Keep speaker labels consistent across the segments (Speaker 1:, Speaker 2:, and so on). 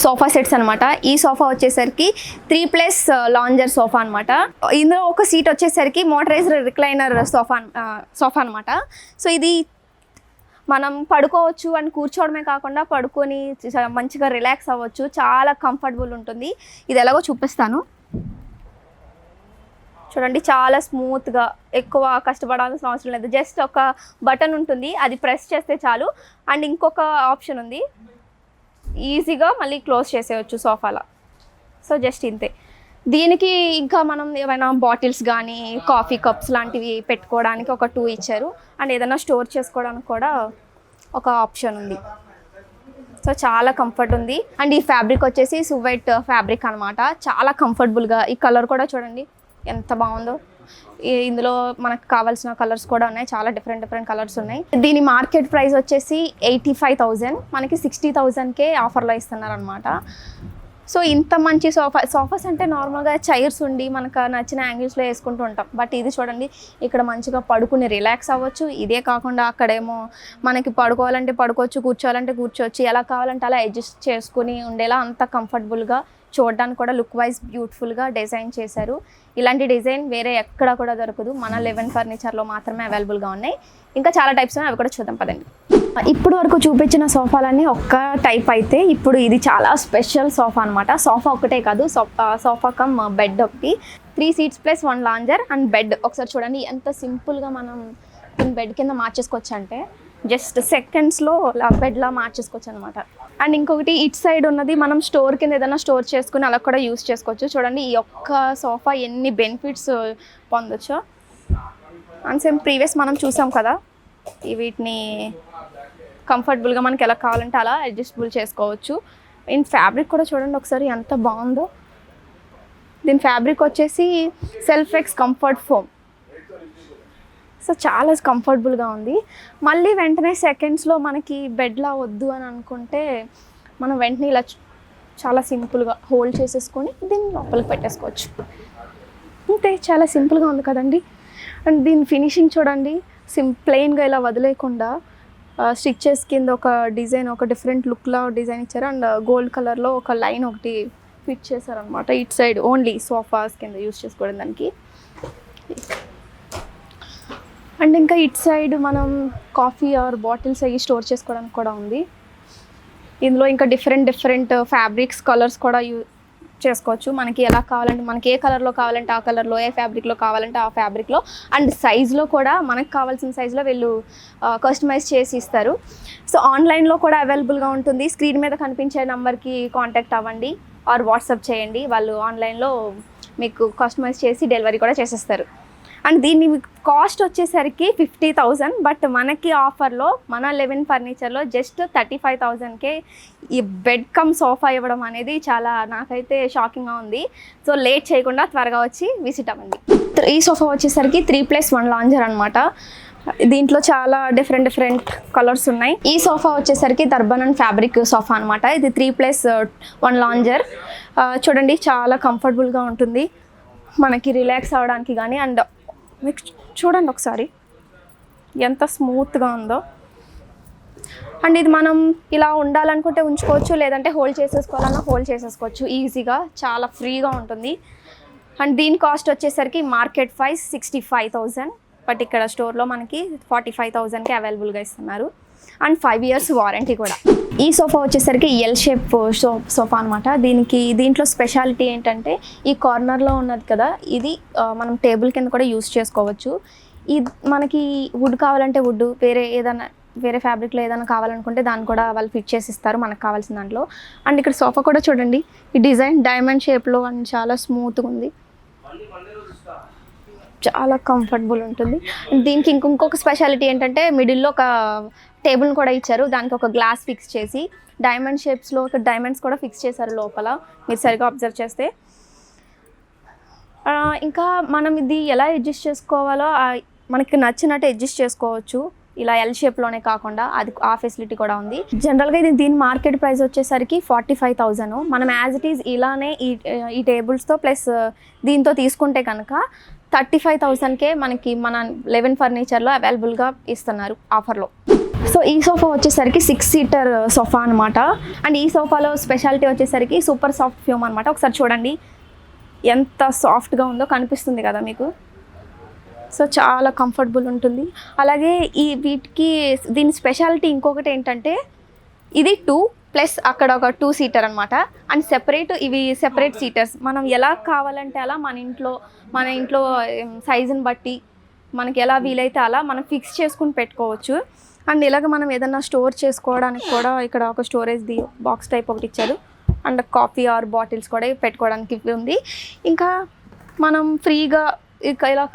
Speaker 1: Sofa sets అనమాట. ఈ sofa వచ్చేసరికి 3+ లాంజర్ సోఫా అనమాట. ఇందులో ఒక సీట్ వచ్చేసరికి మోటరైజ్డ్ రిక్లైనర్ సోఫా అనమాట. సో ఇది మనం పడుకోవచ్చు అని కూర్చోవడమే కాకుండా పడుకొని మంచిగా రిలాక్స్ అవ్వచ్చు. చాలా కంఫర్టబుల్ ఉంటుంది. ఇది ఎలాగో చూపిస్తాను చూడండి. చాలా స్మూత్గా, ఎక్కువ కష్టపడాల్సిన అవసరం లేదు. జస్ట్ ఒక బటన్ ఉంటుంది, అది ప్రెస్ చేస్తే చాలు. అండ్ ఇంకొక ఆప్షన్ ఉంది, ఈజీగా మళ్ళీ క్లోజ్ చేసేయచ్చు సోఫాలో. సో జస్ట్ ఇంతే. దీనికి ఇంకా మనం ఏమైనా బాటిల్స్ కానీ కాఫీ కప్స్ లాంటివి పెట్టుకోవడానికి ఒక 2 ఇచ్చారు. అండ్ ఏదైనా స్టోర్ చేసుకోవడానికి కూడా ఒక ఆప్షన్ ఉంది. సో చాలా కంఫర్ట్ ఉంది. అండ్ ఈ ఫ్యాబ్రిక్ వచ్చేసి సువైట్ ఫ్యాబ్రిక్ అనమాట. చాలా కంఫర్టబుల్గా, ఈ కలర్ కూడా చూడండి ఎంత బాగుందో. ఇందులో మనకు కావాల్సిన కలర్స్ కూడా ఉన్నాయి, చాలా డిఫరెంట్ కలర్స్ ఉన్నాయి. దీని మార్కెట్ ప్రైస్ వచ్చేసి 85,000, మనకి 60,000కే ఆఫర్లో ఇస్తున్నారు అనమాట. సో ఇంత మంచి సోఫాస్ అంటే నార్మల్గా చైర్స్ ఉండి మనకు నచ్చిన యాంగిల్స్లో వేసుకుంటూ ఉంటాం. బట్ ఇది చూడండి, ఇక్కడ మంచిగా పడుకుని రిలాక్స్ అవ్వచ్చు. ఇదే కాకుండా అక్కడేమో మనకి పడుకోవాలంటే పడుకోవచ్చు, కూర్చోవాలంటే కూర్చోవచ్చు, ఎలా కావాలంటే అలా అడ్జస్ట్ చేసుకుని ఉండేలా అంత కంఫర్టబుల్గా, చూడడానికి కూడా లుక్ వైజ్ బ్యూటిఫుల్గా డిజైన్ చేశారు. ఇలాంటి డిజైన్ వేరే ఎక్కడ కూడా దొరకదు, మన 11 ఫర్నిచర్లో మాత్రమే అవైలబుల్గా ఉన్నాయి. ఇంకా చాలా టైప్స్ ఉన్నాయి, అవి కూడా చూద్దాం పదండి. ఇప్పుడు వరకు చూపించిన సోఫాలన్నీ ఒక్క టైప్ అయితే ఇప్పుడు ఇది చాలా స్పెషల్ సోఫా అనమాట. సోఫా ఒకటే కాదు, సోఫా కమ్ బెడ్ ఒకటి, 3 seats + 1 లాంజర్ అండ్ బెడ్. ఒకసారి చూడండి ఎంత సింపుల్గా మనం బెడ్ కింద మార్చేసుకోవచ్చు అంటే జస్ట్ సెకండ్స్లో బెడ్లా మార్చేసుకోవచ్చు అనమాట. అండ్ ఇంకొకటి ఇట్ సైడ్ ఉన్నది మనం స్టోర్ కింద ఏదైనా స్టోర్ చేసుకుని అలా కూడా యూస్ చేసుకోవచ్చు. చూడండి ఈ ఒక్క సోఫా ఎన్ని బెనిఫిట్స్ పొందొచ్చో. అండ్ సేమ్ ప్రీవియస్ మనం చూసాం కదా, వీటిని కంఫర్టబుల్గా మనకి ఎలా కావాలంటే అలా అడ్జస్టబుల్ చేసుకోవచ్చు. ఇన్ ఫ్యాబ్రిక్ కూడా చూడండి ఒకసారి ఎంత బాగుందో. దీని ఫ్యాబ్రిక్ వచ్చేసి self X comfort foam. So చాలా కంఫర్టబుల్గా ఉంది. మళ్ళీ వెంటనే సెకండ్స్లో మనకి బెడ్లా వద్దు అని అనుకుంటే మనం వెంటనే ఇలా చాలా సింపుల్గా హోల్డ్ చేసేసుకొని దీన్ని లోపలికి పెట్టేసుకోవచ్చు. అంతే, చాలా సింపుల్గా ఉంది కదండి. అండ్ దీని ఫినిషింగ్ చూడండి, ప్లెయిన్గా ఇలా వదిలేయకుండా స్టిచెస్ కింద ఒక డిజైన్, ఒక డిఫరెంట్ లుక్లా డిజైన్ ఇచ్చారు. అండ్ గోల్డ్ కలర్లో ఒక లైన్ ఒకటి ఫిట్ చేశారనమాట. ఇట్ సైడ్ ఓన్లీ సోఫాస్ కింద యూస్ చేసుకోవడం దానికి. అండ్ ఇంకా ఇట్ సైడ్ మనం కాఫీ ఆర్ బాటిల్స్ అవి స్టోర్ చేసుకోవడానికి కూడా ఉంది. ఇందులో ఇంకా డిఫరెంట్ ఫ్యాబ్రిక్స్, కలర్స్ కూడా చేసుకోవచ్చు. మనకి ఎలా కావాలంటే, మనకి ఏ కలర్లో కావాలంటే ఆ కలర్లో, ఏ ఫ్యాబ్రిక్లో కావాలంటే ఆ ఫ్యాబ్రిక్లో. అండ్ సైజులో కూడా మనకు కావాల్సిన సైజులో వీళ్ళు కస్టమైజ్ చేసి ఇస్తారు. సో ఆన్లైన్లో కూడా అవైలబుల్గా ఉంటుంది. స్క్రీన్ మీద కనిపించే నెంబర్కి కాంటాక్ట్ అవ్వండి ఆర్ వాట్సాప్ చేయండి. వాళ్ళు ఆన్లైన్లో మీకు కస్టమైజ్ చేసి డెలివరీ కూడా చేసేస్తారు. అండ్ దీన్ని కాస్ట్ వచ్చేసరికి 50,000, బట్ మనకి ఆఫర్లో మన 11 ఫర్నిచర్లో జస్ట్ 35,000కే ఈ బెడ్ కమ్ సోఫా ఇవ్వడం అనేది చాలా, నాకైతే షాకింగ్గా ఉంది. సో లేట్ చేయకుండా త్వరగా వచ్చి విజిట్ అవ్వండి. ఈ సోఫా వచ్చేసరికి 3+1 లాంజర్ అనమాట. దీంట్లో చాలా డిఫరెంట్ కలర్స్ ఉన్నాయి. ఈ సోఫా వచ్చేసరికి దర్బన్ ఫ్యాబ్రిక్ సోఫా అనమాట. ఇది 3+1 లాంజర్. చూడండి చాలా కంఫర్టబుల్గా ఉంటుంది మనకి రిలాక్స్ అవ్వడానికి కానీ. అండ్ మీకు చూడండి ఒకసారి ఎంత స్మూత్గా ఉందో. అండ్ ఇది మనం ఇలా ఉండాలనుకుంటే ఉంచుకోవచ్చు, లేదంటే హోల్డ్ చేసేసుకోవాలన్నా హోల్డ్ చేసేసుకోవచ్చు ఈజీగా, చాలా ఫ్రీగా ఉంటుంది. అండ్ దీని కాస్ట్ వచ్చేసరికి మార్కెట్ ప్రైస్ 65,000, బట్ ఇక్కడ స్టోర్లో మనకి 45,000కి అవైలబుల్గా ఇస్తున్నారు. అండ్ 5 years వారంటీ కూడా. ఈ సోఫా వచ్చేసరికి ఎల్ షేప్ సోఫా అనమాట. దీంట్లో స్పెషాలిటీ ఏంటంటే ఈ కార్నర్లో ఉన్నది కదా, ఇది మనం టేబుల్ కింద కూడా యూస్ చేసుకోవచ్చు. ఇది మనకి వుడ్ కావాలంటే వుడ్, వేరే ఫ్యాబ్రిక్లో ఏదైనా కావాలనుకుంటే దాన్ని కూడా వాళ్ళు ఫిట్ చేసి ఇస్తారు మనకు కావాల్సిన దాంట్లో. అండ్ ఇక్కడ సోఫా కూడా చూడండి, ఈ డిజైన్ డైమండ్ షేప్లో అండ్ చాలా స్మూత్గా ఉంది, చాలా కంఫర్టబుల్ ఉంటుంది. దీనికి ఇంకొక స్పెషాలిటీ ఏంటంటే మిడిల్లో ఒక టేబుల్ని కూడా ఇచ్చారు, దానికి ఒక గ్లాస్ ఫిక్స్ చేసి డైమండ్ షేప్స్లో ఒక డైమండ్స్ కూడా ఫిక్స్ చేశారు లోపల, మీరు సరిగా అబ్జర్వ్ చేస్తే. ఇంకా మనం ఇది ఎలా అడ్జస్ట్ చేసుకోవాలో మనకి నచ్చినట్టు అడ్జస్ట్ చేసుకోవచ్చు, ఇలా ఎల్ షేప్లోనే కాకుండా అది ఆ ఫెసిలిటీ కూడా ఉంది. జనరల్గా దీని మార్కెట్ ప్రైస్ వచ్చేసరికి 45,000. మనం యాజ్ ఇట్ ఈజ్ ఇలానే ఈ టేబుల్స్తో ప్లస్ దీంతో తీసుకుంటే కనుక 35,000కే మనకి మన 11 ఫర్నిచర్లో అవైలబుల్గా ఇస్తున్నారు ఆఫర్లో. సో ఈ సోఫా వచ్చేసరికి 6 సీటర్ సోఫా అనమాట. అండ్ ఈ సోఫాలో స్పెషాలిటీ వచ్చేసరికి సూపర్ సాఫ్ట్ ఫ్యూమ్ అనమాట. ఒకసారి చూడండి ఎంత సాఫ్ట్గా ఉందో కనిపిస్తుంది కదా మీకు. సో చాలా కంఫర్టబుల్ ఉంటుంది. అలాగే వీటికి దీని స్పెషాలిటీ ఇంకొకటి ఏంటంటే ఇది 2 ప్లస్ అక్కడ ఒక 2 సీటర్ అనమాట. అండ్ ఇవి సెపరేట్ సీటర్స్. మనం ఎలా కావాలంటే అలా మన ఇంట్లో సైజుని బట్టి మనకి ఎలా వీలైతే అలా మనం ఫిక్స్ చేసుకుని పెట్టుకోవచ్చు. అండ్ ఇలాగ మనం ఏదన్నా స్టోర్ చేసుకోవడానికి కూడా ఇక్కడ ఒక స్టోరేజ్ బాక్స్ టైప్ ఒకటి ఇచ్చారు. అండ్ కాఫీ ఆర్ బాటిల్స్ కూడా పెట్టుకోవడానికి ఉంది. ఇంకా మనం ఫ్రీగా ఇలా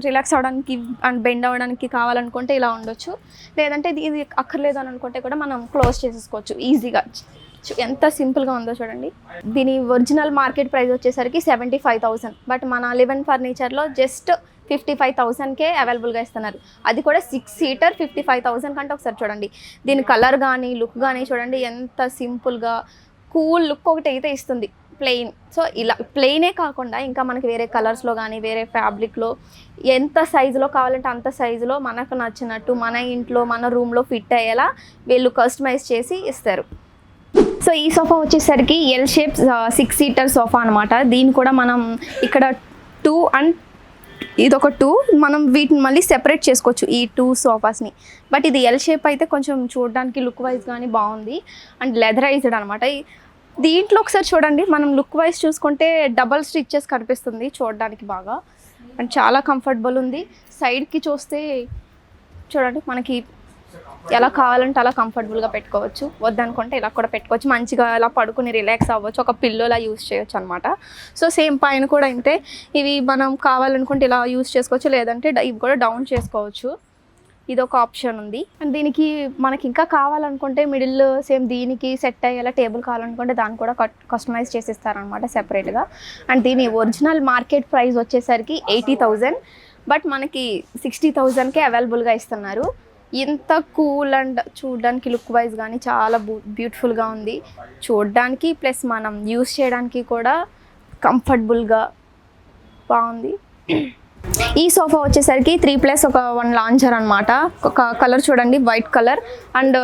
Speaker 1: రిలాక్స్ అవ్వడానికి అండ్ బెండ్ అవ్వడానికి కావాలనుకుంటే ఇలా ఉండొచ్చు. లేదంటే ఇది అక్కర్లేదు అని అనుకుంటే కూడా మనం క్లోజ్ చేసేసుకోవచ్చు ఈజీగా. ఎంత సింపుల్గా ఉందో చూడండి. దీని ఒరిజినల్ మార్కెట్ ప్రైస్ వచ్చేసరికి 75,000. బట్ మన లివెన్ ఫర్నిచర్లో జస్ట్ 55,000కే అవైలబుల్గా ఇస్తున్నారు. అది కూడా 6 సీటర్ 55,000 కంటే ఒకసారి చూడండి. దీని కలర్ కానీ లుక్ కానీ చూడండి ఎంత సింపుల్గా కూల్ లుక్ ఒకటి అయితే ఇస్తుంది ప్లెయిన్. సో ఇలా ప్లెయినే కాకుండా ఇంకా మనకి వేరే కలర్స్లో కానీ వేరే ఫ్యాబ్రిక్లో ఎంత సైజులో కావాలంటే అంత సైజులో మనకు నచ్చినట్టు మన ఇంట్లో మన రూమ్లో ఫిట్ అయ్యేలా వీళ్ళు కస్టమైజ్ చేసి ఇస్తారు. సో ఈ సోఫా వచ్చేసరికి ఎల్ షేప్ 6 సీటర్ సోఫా అనమాట. దీన్ని కూడా మనం ఇక్కడ 2 అండ్ ఇదొక 2 మనం వీటిని మళ్ళీ సెపరేట్ చేసుకోవచ్చు ఈ 2 సోఫాస్ని. బట్ ఇది ఎల్ షేప్ అయితే కొంచెం చూడడానికి లుక్ వైజ్ కానీ బాగుంది. అండ్ లెదరైజ్డ్ అనమాట. దీంట్లో ఒకసారి చూడండి, మనం లుక్ వైజ్ చూసుకుంటే డబల్ స్టిచెస్ కనిపిస్తుంది చూడడానికి బాగా. అండ్ చాలా కంఫర్టబుల్ ఉంది. సైడ్కి చూస్తే చూడండి మనకి ఎలా కావాలంటే అలా కంఫర్టబుల్గా పెట్టుకోవచ్చు. వద్దనుకుంటే ఇలా కూడా పెట్టుకోవచ్చు. మంచిగా ఇలా పడుకుని రిలాక్స్ అవ్వచ్చు. ఒక పిల్లోలా యూస్ చేయొచ్చు అనమాట. సో సేమ్ పైన కూడా ఇంతే. ఇవి మనం కావాలనుకుంటే ఇలా యూస్ చేసుకోవచ్చు. లేదంటే ఇవి కూడా డౌన్ చేసుకోవచ్చు. ఇదొక ఆప్షన్ ఉంది. అండ్ దీనికి మనకి ఇంకా కావాలనుకుంటే మిడిల్ సేమ్ దీనికి సెట్ అయ్యేలా టేబుల్ కావాలనుకుంటే దాన్ని కూడా కస్టమైజ్ చేసిస్తారనమాట సెపరేట్గా. అండ్ దీని ఒరిజినల్ మార్కెట్ ప్రైస్ వచ్చేసరికి 80,000. బట్ మనకి 60,000కే అవైలబుల్గా ఇస్తున్నారు. ఇంత కూల్ అండ్ చూడడానికి లుక్ వైజ్ కానీ చాలా బ్యూటిఫుల్గా ఉంది చూడడానికి. ప్లస్ మనం యూస్ చేయడానికి కూడా కంఫర్టబుల్గా బాగుంది. ఈ సోఫా వచ్చేసరికి 3+1 లాంచర్ అనమాట. ఒక కలర్ చూడండి white colour. And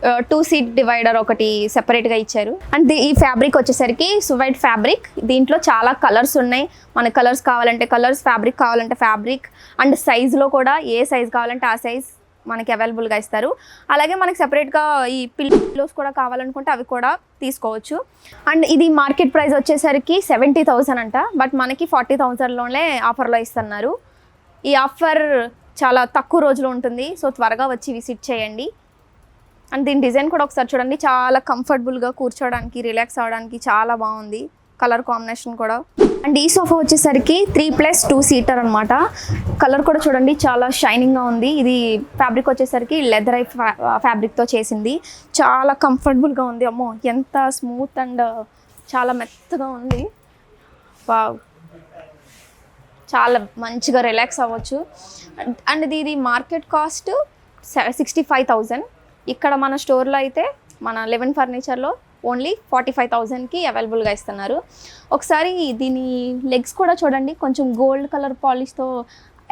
Speaker 1: 2 seat divider ఒకటి సెపరేట్గా ఇచ్చారు. అండ్ ఈ ఫ్యాబ్రిక్ వచ్చేసరికి వైట్ ఫ్యాబ్రిక్. దీంట్లో చాలా కలర్స్ ఉన్నాయి. మన కలర్స్ కావాలంటే కలర్స్, ఫ్యాబ్రిక్ కావాలంటే ఫ్యాబ్రిక్. అండ్ సైజులో కూడా ఏ సైజ్ కావాలంటే ఆ సైజ్ మనకి అవైలబుల్గా ఇస్తారు. అలాగే మనకి సెపరేట్గా ఈ పిల్లోస్ కూడా కావాలనుకుంటే అవి కూడా తీసుకోవచ్చు. అండ్ ఇది మార్కెట్ ప్రైస్ వచ్చేసరికి 70,000 అంట. బట్ మనకి 40,000లోనే ఆఫర్లో ఇస్తున్నారు. ఈ ఆఫర్ చాలా తక్కువ రోజులు ఉంటుంది. సో త్వరగా వచ్చి విజిట్ చేయండి. అండ్ దీని డిజైన్ కూడా ఒకసారి చూడండి. చాలా కంఫర్టబుల్గా కూర్చోవడానికి రిలాక్స్ అవ్వడానికి చాలా బాగుంది. కలర్ కాంబినేషన్ కూడా. అండ్ ఈ సోఫా వచ్చేసరికి 3+2 సీటర్ అనమాట. కలర్ కూడా చూడండి చాలా షైనింగ్గా ఉంది. ఇది ఫ్యాబ్రిక్ వచ్చేసరికి లెదర్ ఫ్యాబ్రిక్తో చేసింది. చాలా కంఫర్టబుల్గా ఉంది. అమ్మో ఎంత స్మూత్ అండ్ చాలా మెత్తగా ఉంది. వావ్, చాలా మంచిగా రిలాక్స్ అవ్వచ్చు. అండ్ ఇది మార్కెట్ కాస్ట్ 65,000. ఇక్కడ మన స్టోర్లో అయితే మన లెవెన్ ఫర్నిచర్లో ఓన్లీ 45,000కి అవైలబుల్గా ఇస్తున్నారు. ఒకసారి దీని లెగ్స్ కూడా చూడండి. కొంచెం గోల్డ్ కలర్ పాలిష్తో,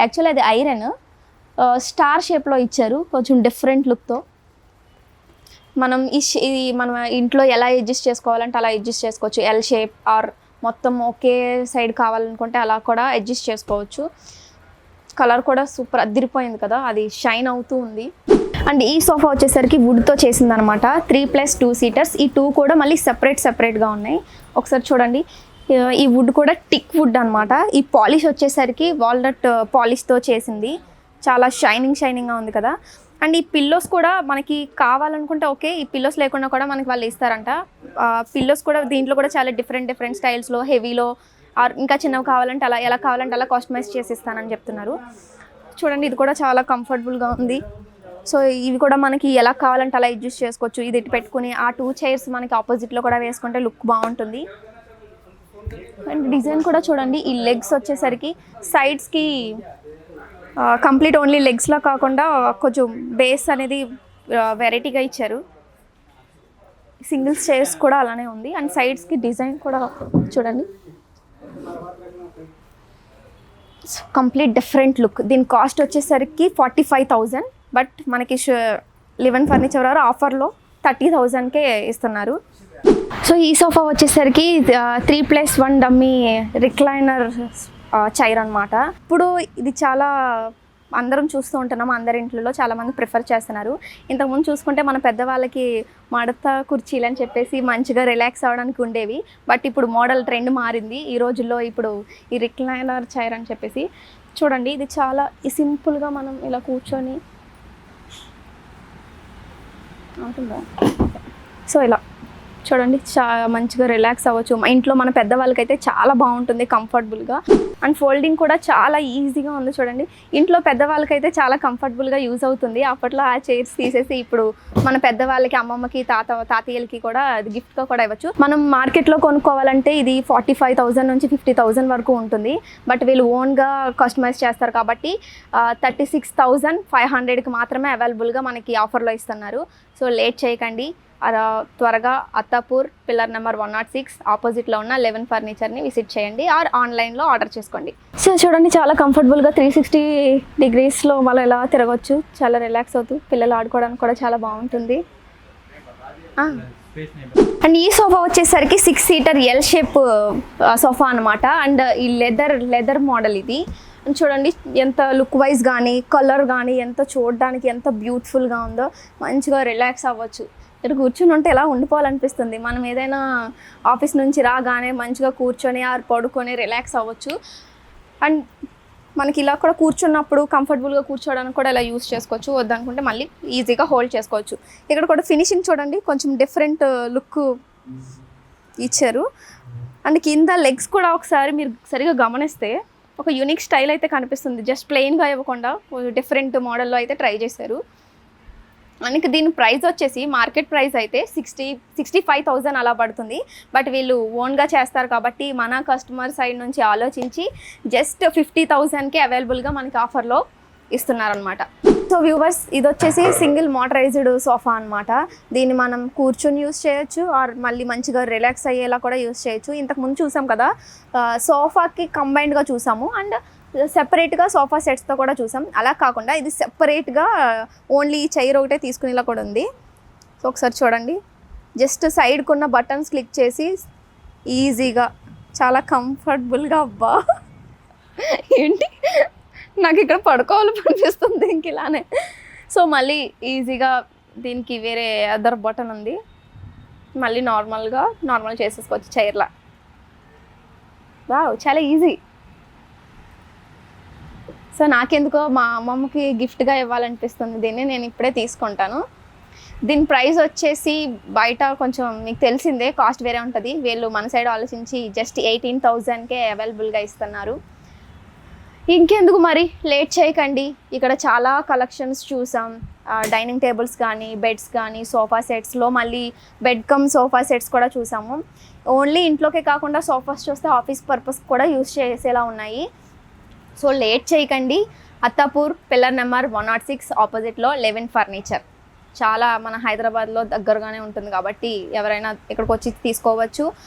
Speaker 1: యాక్చువల్లీ అది ఐరన్ స్టార్ షేప్లో ఇచ్చారు. కొంచెం డిఫరెంట్ లుక్తో మనం ఇది మన ఇంట్లో ఎలా అడ్జస్ట్ చేసుకోవాలంటే అలా అడ్జస్ట్ చేసుకోవచ్చు. ఎల్ షేప్ ఆర్ మొత్తం ఒకే సైడ్ కావాలనుకుంటే అలా కూడా అడ్జస్ట్ చేసుకోవచ్చు. కలర్ కూడా సూపర్ అదిరిపోయింది కదా, అది షైన్ అవుతూ ఉంది. అండ్ ఈ సోఫా వచ్చేసరికి వుడ్తో చేసిందనమాట. 3+2 సీటర్స్. ఈ 2 కూడా మళ్ళీ సెపరేట్గా ఉన్నాయి. ఒకసారి చూడండి. ఈ వుడ్ కూడా టిక్ వుడ్ అనమాట. ఈ పాలిష్ వచ్చేసరికి వాల్నట్ పాలిష్తో చేసింది. చాలా షైనింగ్గా ఉంది కదా. అండ్ ఈ పిల్లోస్ కూడా మనకి కావాలనుకుంటే ఓకే, ఈ పిల్లోస్ లేకుండా కూడా మనకి వాళ్ళు ఇస్తారంట. పిల్లోస్ కూడా దీంట్లో కూడా చాలా డిఫరెంట్ స్టైల్స్లో, హెవీలో ఆర్ ఇంకా చిన్నవి కావాలంటే అలా, ఎలా కావాలంటే అలా కస్టమైజ్ చేసి ఇస్తానని చెప్తున్నారు. చూడండి ఇది కూడా చాలా కంఫర్టబుల్గా ఉంది. సో ఇవి కూడా మనకి ఎలా కావాలంటే అలా అడ్జస్ట్ చేసుకోవచ్చు. ఇది పెట్టుకుని ఆ 2 చైర్స్ మనకి ఆపోజిట్లో కూడా వేసుకుంటే లుక్ బాగుంటుంది. అండ్ డిజైన్ కూడా చూడండి. ఈ లెగ్స్ వచ్చేసరికి సైడ్స్కి కంప్లీట్ ఓన్లీ లెగ్స్లో కాకుండా కొంచెం బేస్ అనేది వెరైటీగా ఇచ్చారు. సింగిల్ చైర్స్ కూడా అలానే ఉంది. అండ్ సైడ్స్కి డిజైన్ కూడా చూడండి, కంప్లీట్ డిఫరెంట్ లుక్. దీని కాస్ట్ వచ్చేసరికి 45,000. బట్ మనకి లెవెన్ ఫర్నిచర్ వారు ఆఫర్లో 30,000కే ఇస్తున్నారు. సో ఈ సోఫా వచ్చేసరికి 3+1 డమ్మీ రిక్లైనర్ చైర్ అనమాట. ఇప్పుడు ఇది చాలా అందరం చూస్తూ ఉంటున్నాం, అందరి ఇంట్లో చాలామంది ప్రిఫర్ చేస్తున్నారు. ఇంతకుముందు చూసుకుంటే మన పెద్దవాళ్ళకి మడత కుర్చీలు అని చెప్పేసి మంచిగా రిలాక్స్ అవ్వడానికి ఉండేవి. బట్ ఇప్పుడు మోడల్ ట్రెండ్ మారింది ఈ రోజుల్లో. ఇప్పుడు ఈ రిక్లైనర్ చైర్ అని చెప్పేసి చూడండి, ఇది చాలా సింపుల్గా మనం ఇలా కూర్చొని ఉంటుందా. సో ఇలా చూడండి, చాలా మంచిగా రిలాక్స్ అవ్వచ్చు. ఇంట్లో మన పెద్దవాళ్ళకైతే చాలా బాగుంటుంది, కంఫర్టబుల్గా. అండ్ ఫోల్డింగ్ కూడా చాలా ఈజీగా ఉంది చూడండి. ఇంట్లో పెద్దవాళ్ళకైతే చాలా కంఫర్టబుల్గా యూజ్ అవుతుంది. అప్పట్లో ఆ చైర్స్ తీసేసి ఇప్పుడు మన పెద్దవాళ్ళకి, అమ్మమ్మకి, తాతయ్యలకి కూడా అది గిఫ్ట్గా కూడా ఇవ్వచ్చు. మనం మార్కెట్లో కొనుక్కోవాలంటే ఇది 45,000 నుంచి 50,000 వరకు ఉంటుంది. బట్ వీళ్ళు ఓన్గా కస్టమైజ్ చేస్తారు కాబట్టి 36,500కి మాత్రమే అవైలబుల్గా మనకి ఆఫర్లో ఇస్తున్నారు. సో లేట్ చేయకండి, త్వరగా అత్తాపూర్ పిల్లర్ నెంబర్ 106 ఆపోజిట్లో ఉన్న 11 ఫర్నిచర్ని విజిట్ చేయండి ఆర్ ఆన్లైన్లో ఆర్డర్ చేసుకోండి. సో చూడండి, చాలా కంఫర్టబుల్గా 360 డిగ్రీస్లో మళ్ళీ ఎలా తిరగవచ్చు, చాలా రిలాక్స్ అవుతూ పిల్లలు ఆడుకోవడానికి కూడా చాలా బాగుంటుంది. అండ్ ఈ సోఫా వచ్చేసరికి 6 సీటర్ ఎల్ షేప్ సోఫా అనమాట. అండ్ ఈ లెదర్ మోడల్ ఇది. చూడండి ఎంత లుక్ వైజ్ కానీ కలర్ కానీ ఎంత చూడడానికి ఎంత బ్యూటిఫుల్గా ఉందో. మంచిగా రిలాక్స్ అవ్వచ్చు. ఇక్కడ కూర్చొని ఉంటే ఎలా ఉండిపోవాలనిపిస్తుంది. మనం ఏదైనా ఆఫీస్ నుంచి రాగానే మంచిగా కూర్చొని పడుకొని రిలాక్స్ అవ్వచ్చు. అండ్ మనకి ఇలా కూడా కూర్చున్నప్పుడు కంఫర్టబుల్గా కూర్చోవడానికి కూడా ఇలా యూస్ చేసుకోవచ్చు. వద్దనుకుంటే మళ్ళీ ఈజీగా హోల్డ్ చేసుకోవచ్చు. ఇక్కడ కూడా ఫినిషింగ్ చూడండి, కొంచెం డిఫరెంట్ లుక్ ఇచ్చారు. అండ్ కింద లెగ్స్ కూడా ఒకసారి మీరు సరిగా గమనిస్తే ఒక యూనిక్ స్టైల్ అయితే కనిపిస్తుంది. జస్ట్ ప్లెయిన్గా ఇవ్వకుండా డిఫరెంట్ మోడల్లో అయితే ట్రై చేశారు. మనకి దీని ప్రైస్ వచ్చేసి మార్కెట్ ప్రైస్ అయితే 65,000 అలా పడుతుంది. బట్ వీళ్ళు ఓన్గా చేస్తారు కాబట్టి మన కస్టమర్ సైడ్ నుంచి ఆలోచించి జస్ట్ 50,000కే అవైలబుల్గా మనకి ఆఫర్లో ఇస్తున్నారనమాట. సో వ్యూవర్స్, ఇది వచ్చేసి సింగిల్ మోటరైజ్డ్ సోఫా అనమాట. దీన్ని మనం కూర్చొని యూస్ చేయొచ్చు ఆర్ మళ్ళీ మంచిగా రిలాక్స్ అయ్యేలా కూడా యూస్ చేయొచ్చు. ఇంతకుముందు చూసాం కదా, సోఫాకి కంబైన్డ్గా చూసాము అండ్ సెపరేట్గా సోఫా సెట్స్తో కూడా చూసాం. అలా కాకుండా ఇది సెపరేట్గా ఓన్లీ చైర్ ఒకటే తీసుకునేలా కూడా ఉంది. సో ఒకసారి చూడండి, జస్ట్ సైడ్కి ఉన్న బటన్స్ క్లిక్ చేసి ఈజీగా చాలా కంఫర్టబుల్గా, అబ్బా ఏంటి నాకు ఇక్కడ పడుకోవాలనిపిస్తుంది ఇంక ఇలానే. సో మళ్ళీ ఈజీగా దీనికి వేరే అదర్ బటన్ ఉంది, మళ్ళీ నార్మల్ చేసేసుకోవచ్చు చైర్లా. వావ్, చాలా ఈజీ. సో నాకెందుకో మా అమ్మమ్మకి గిఫ్ట్గా ఇవ్వాలనిపిస్తుంది దీన్ని. నేను ఇప్పుడే తీసుకుంటాను. దీని ప్రైస్ వచ్చేసి బయట కొంచెం మీకు తెలిసిందే, కాస్ట్ వేరే ఉంటుంది. వీళ్ళు మన సైడ్ ఆలోచించి జస్ట్ 18,000కే అవైలబుల్గా ఇస్తున్నారు. ఇంకెందుకు మరి లేట్ చేయకండి. ఇక్కడ చాలా కలెక్షన్స్ చూసాం. డైనింగ్ టేబుల్స్ కానీ, బెడ్స్ కానీ, సోఫా సెట్స్లో మళ్ళీ బెడ్ కమ్ సోఫా సెట్స్ కూడా చూసాము. ఓన్లీ ఇంట్లోకే కాకుండా సోఫాస్ చూస్తే ఆఫీస్ పర్పస్ కూడా యూస్ చేసేలా ఉన్నాయి. సో లేట్ చేయకండి. అత్తాపూర్ పిల్లర్ నెంబర్ 106 ఆపోజిట్లో 11 ఫర్నిచర్. చాలా మన హైదరాబాద్లో దగ్గరగానే ఉంటుంది కాబట్టి ఎవరైనా ఇక్కడికి వచ్చి తీసుకోవచ్చు.